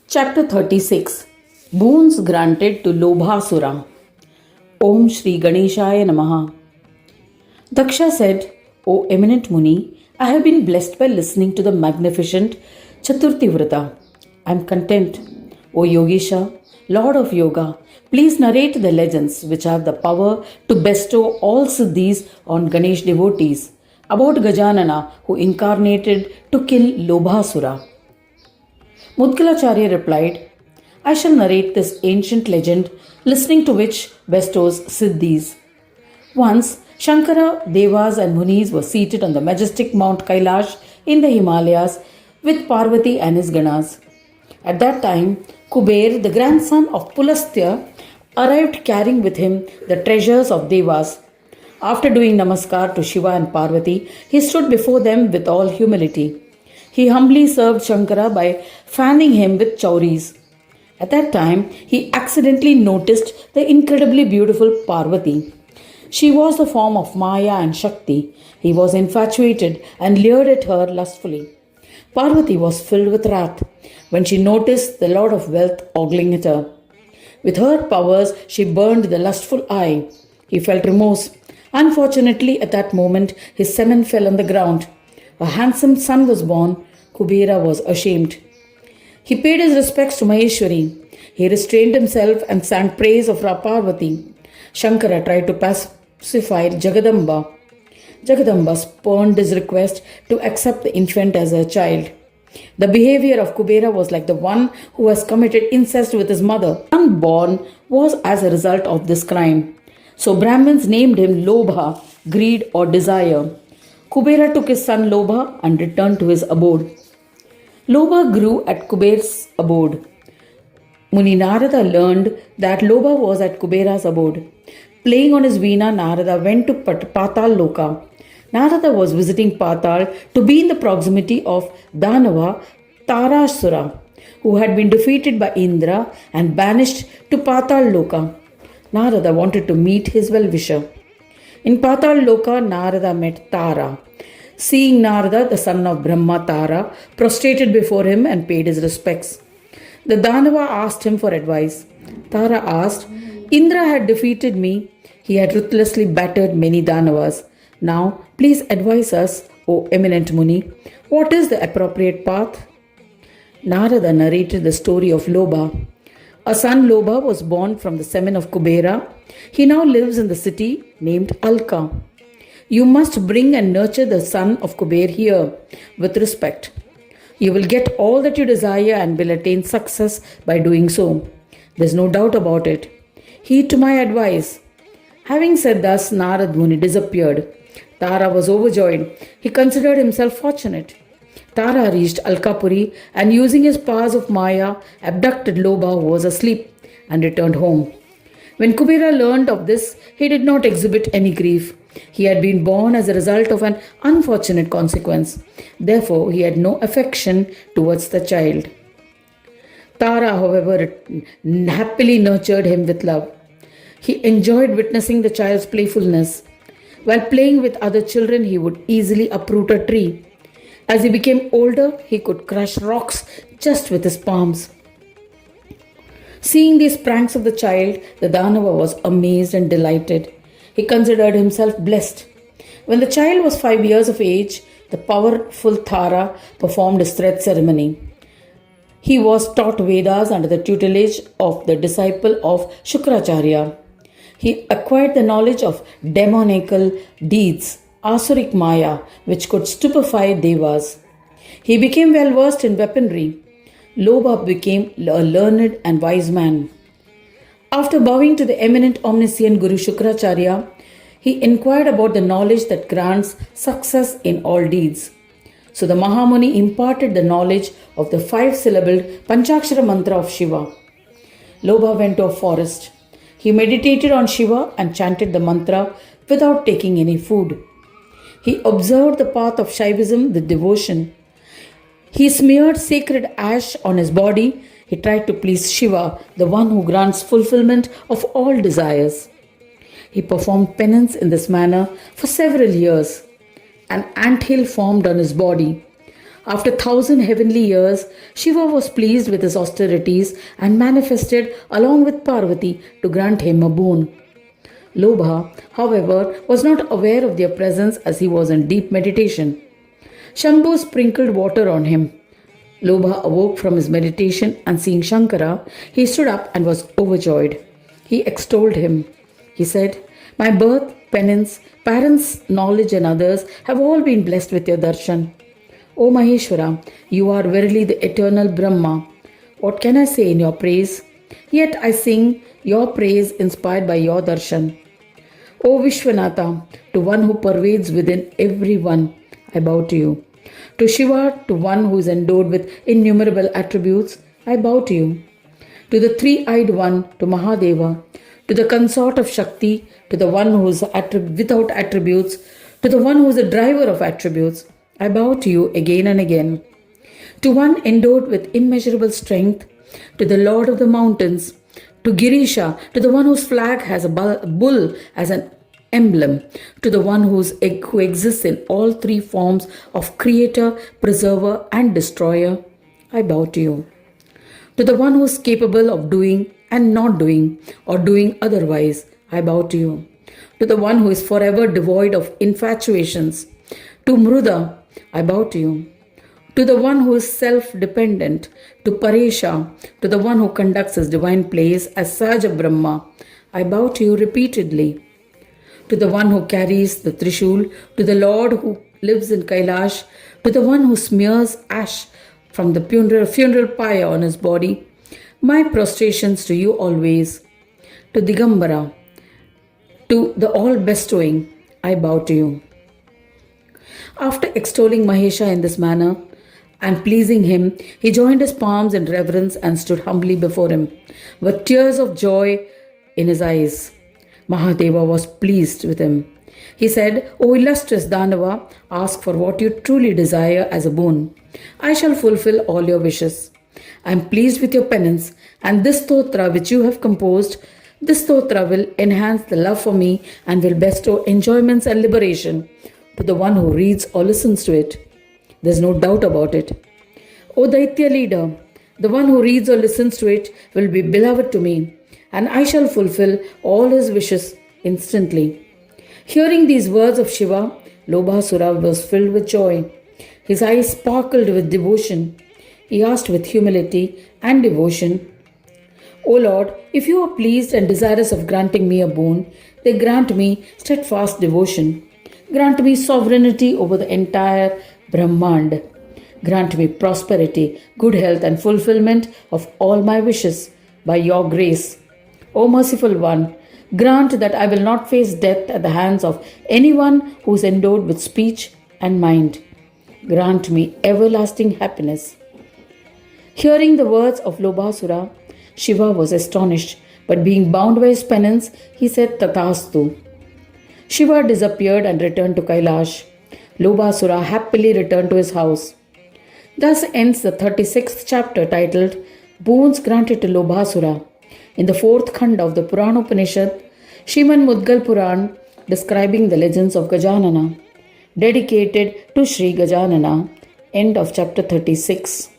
Chapter 36 Boons Granted to Lobhasura. Om Shri Ganeshaya Namaha. Daksha said, O eminent Muni, I have been blessed by listening to the magnificent Chaturthi Vrata. I am content. O Yogesha, Lord of Yoga, please narrate the legends which have the power to bestow all siddhis on Ganesh devotees about Gajanana who incarnated to kill Lobhasura. Mudgalacharya replied, I shall narrate this ancient legend, listening to which bestows siddhis. Once, Shankara, Devas and Munis were seated on the majestic Mount Kailash in the Himalayas with Parvati and his Ganas. At that time, Kuber, the grandson of Pulastya, arrived carrying with him the treasures of Devas. After doing namaskar to Shiva and Parvati, he stood before them with all humility. He humbly served Shankara by fanning him with chauris. At that time, he accidentally noticed the incredibly beautiful Parvati. She was the form of Maya and Shakti. He was infatuated and leered at her lustfully. Parvati was filled with wrath when she noticed the Lord of Wealth ogling at her. With her powers, she burned the lustful eye. He felt remorse. Unfortunately, at that moment, his semen fell on the ground. A handsome son was born. Kubera was ashamed. He paid his respects to Maheshwari. He restrained himself and sang praise of Parvati. Shankara tried to pacify Jagadamba. Jagadamba spurned his request to accept the infant as her child. The behavior of Kubera was like the one who has committed incest with his mother. Unborn was as a result of this crime. So Brahmins named him Lobha, greed or desire. Kubera took his son Lobha and returned to his abode. Lobha grew at Kuber's abode. Muni Narada learned that Lobha was at Kubera's abode. Playing on his veena, Narada went to Patal Loka. Narada was visiting Patal to be in the proximity of Danava Tarasura, who had been defeated by Indra and banished to Patal Loka. Narada wanted to meet his well-wisher. In Patal Loka, Narada met Tara. Seeing Narada, the son of Brahma, Tara prostrated before him and paid his respects. The Danava asked him for advice. Tara asked, Indra had defeated me. He had ruthlessly battered many Danavas. Now, please advise us, O eminent Muni, what is the appropriate path? Narada narrated the story of Lobha. A son Lobha was born from the semen of Kubera. He now lives in the city named Alka. You must bring and nurture the son of Kuber here with respect. You will get all that you desire and will attain success by doing so. There's no doubt about it. Heed to my advice. Having said thus, Narad Muni disappeared. Tara was overjoyed. He considered himself fortunate. Tara reached Alkapuri and using his powers of Maya, abducted Lobha who was asleep and returned home. When Kubera learned of this, he did not exhibit any grief. He had been born as a result of an unfortunate consequence. Therefore, he had no affection towards the child. Tara, however, happily nurtured him with love. He enjoyed witnessing the child's playfulness. While playing with other children, he would easily uproot a tree. As he became older, he could crush rocks just with his palms. Seeing these pranks of the child, the Danava was amazed and delighted. He considered himself blessed. When the child was 5 years of age, the powerful Tara performed his thread ceremony. He was taught Vedas under the tutelage of the disciple of Shukracharya. He acquired the knowledge of demoniacal deeds, Asuric Maya, which could stupefy Devas. He became well versed in weaponry. Lobha became a learned and wise man. After bowing to the eminent omniscient Guru Shukracharya, he inquired about the knowledge that grants success in all deeds. So the Mahamuni imparted the knowledge of the 5-syllabled Panchakshara mantra of Shiva. Lobha went to a forest. He meditated on Shiva and chanted the mantra without taking any food. He observed the path of Shaivism with devotion. He smeared sacred ash on his body. He tried to please Shiva, the one who grants fulfillment of all desires. He performed penance in this manner for several years. An anthill formed on his body. After 1,000 heavenly years, Shiva was pleased with his austerities and manifested along with Parvati to grant him a boon. Lobha, however, was not aware of their presence as he was in deep meditation. Shambhu sprinkled water on him. Lobha awoke from his meditation and seeing Shankara, he stood up and was overjoyed. He extolled him. He said, "My birth, penance, parents' knowledge, and others have all been blessed with your darshan. O Maheshwara, you are verily the eternal Brahma. What can I say in your praise? Yet I sing your praise inspired by your darshan. O Vishwanatha, to one who pervades within everyone, I bow to you. To Shiva, to one who is endowed with innumerable attributes, I bow to you. To the three-eyed one, to Mahadeva, to the consort of Shakti, to the one who is without attributes, to the one who is the driver of attributes, I bow to you again and again. To one endowed with immeasurable strength, to the Lord of the mountains, to Girisha, to the one whose flag has a bull as an emblem, to the one who exists in all three forms of creator, preserver, and destroyer, I bow to you. To the one who is capable of doing and not doing, or doing otherwise, I bow to you. To the one who is forever devoid of infatuations, to Mruda, I bow to you. To the one who is self-dependent, to Paresha, to the one who conducts his divine plays as Sahaja Brahma, I bow to you repeatedly. To the one who carries the Trishul, to the Lord who lives in Kailash, to the one who smears ash from the funeral pyre on his body, my prostrations to you always. To Digambara, to the all-bestowing, I bow to you. After extolling Mahesha in this manner and pleasing him, he joined his palms in reverence and stood humbly before him, with tears of joy in his eyes. Mahadeva was pleased with him. He said, "O illustrious Danava, ask for what you truly desire as a boon. I shall fulfill all your wishes. I am pleased with your penance, and this stotra which you have composed, this stotra will enhance the love for me and will bestow enjoyments and liberation to the one who reads or listens to it. There's no doubt about it. O Daitya leader, the one who reads or listens to it will be beloved to me, and I shall fulfill all his wishes instantly." Hearing these words of Shiva, Lobhasura was filled with joy. His eyes sparkled with devotion. He asked with humility and devotion, "O Lord, if you are pleased and desirous of granting me a boon, then grant me steadfast devotion. Grant me sovereignty over the entire Brahmand. Grant me prosperity, good health, and fulfillment of all my wishes by your grace. O merciful one, grant that I will not face death at the hands of anyone who is endowed with speech and mind. Grant me everlasting happiness." Hearing the words of Lobhasura, Shiva was astonished, but being bound by his penance, he said Tathastu. Shiva disappeared and returned to Kailash. Lobhasura happily returned to his house. Thus ends the 36th chapter titled Boons Granted to Lobhasura. In the fourth khanda of the Purana Upanishad, Shriman Mudgal Puran describing the legends of Gajanana, dedicated to Sri Gajanana. End of chapter 36.